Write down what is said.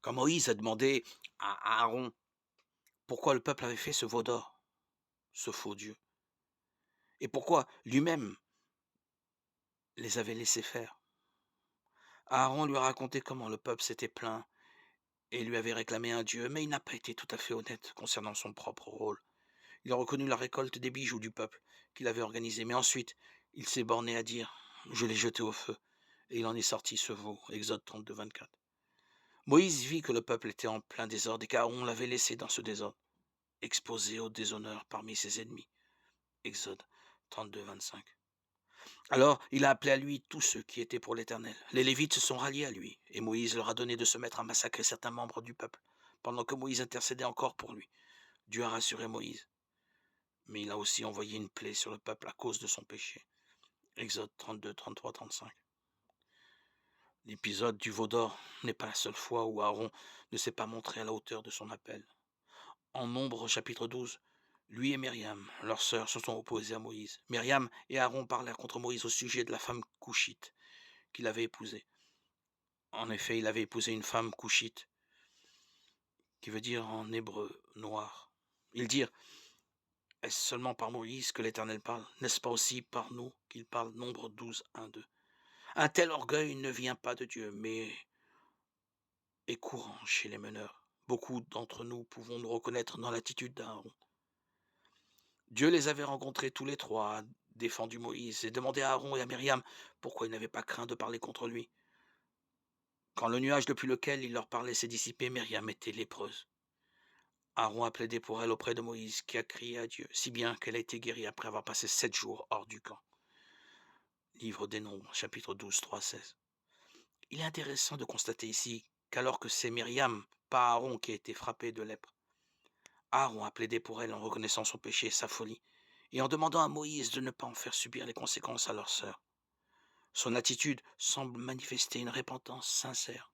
Quand Moïse a demandé à Aaron pourquoi le peuple avait fait ce veau d'or, ce faux Dieu, et pourquoi lui-même les avait laissés faire. Aaron lui a raconté comment le peuple s'était plaint et lui avait réclamé un Dieu, mais il n'a pas été tout à fait honnête concernant son propre rôle. Il a reconnu la récolte des bijoux du peuple qu'il avait organisée, mais ensuite, il s'est borné à dire: «Je l'ai jeté au feu», et il en est sorti ce veau. Exode 32, 24. Moïse vit que le peuple était en plein désordre et qu'Aaron l'avait laissé dans ce désordre, exposé au déshonneur parmi ses ennemis. Exode 32, 25. Alors il a appelé à lui tous ceux qui étaient pour l'Éternel. Les Lévites se sont ralliés à lui, et Moïse leur a donné de se mettre à massacrer certains membres du peuple, pendant que Moïse intercédait encore pour lui. Dieu a rassuré Moïse, mais il a aussi envoyé une plaie sur le peuple à cause de son péché. Exode 32, 33, 35. L'épisode du veau d'or n'est pas la seule fois où Aaron ne s'est pas montré à la hauteur de son appel. En Nombre chapitre 12, lui et Myriam, leur sœur, se sont opposés à Moïse. Myriam et Aaron parlèrent contre Moïse au sujet de la femme couchite qu'il avait épousée. En effet, il avait épousé une femme couchite, qui veut dire en hébreu noir. Ils dirent: est-ce seulement par Moïse que l'Éternel parle? N'est-ce pas aussi par nous qu'il parle? Nombre 12, 1, 2. Un tel orgueil ne vient pas de Dieu, mais est courant chez les meneurs. Beaucoup d'entre nous pouvons nous reconnaître dans l'attitude d'Aaron. Dieu les avait rencontrés tous les trois, défendu Moïse, et demandé à Aaron et à Myriam pourquoi ils n'avaient pas craint de parler contre lui. Quand le nuage depuis lequel il leur parlait s'est dissipé, Myriam était lépreuse. Aaron a plaidé pour elle auprès de Moïse, qui a crié à Dieu, si bien qu'elle a été guérie après avoir passé 7 jours hors du camp. Livre des Nombres, chapitre 12, 3, 16. Il est intéressant de constater ici qu'alors que c'est Myriam, pas Aaron, qui a été frappé de lèpre, Aaron a plaidé pour elle en reconnaissant son péché et sa folie, et en demandant à Moïse de ne pas en faire subir les conséquences à leur sœur. Son attitude semble manifester une repentance sincère.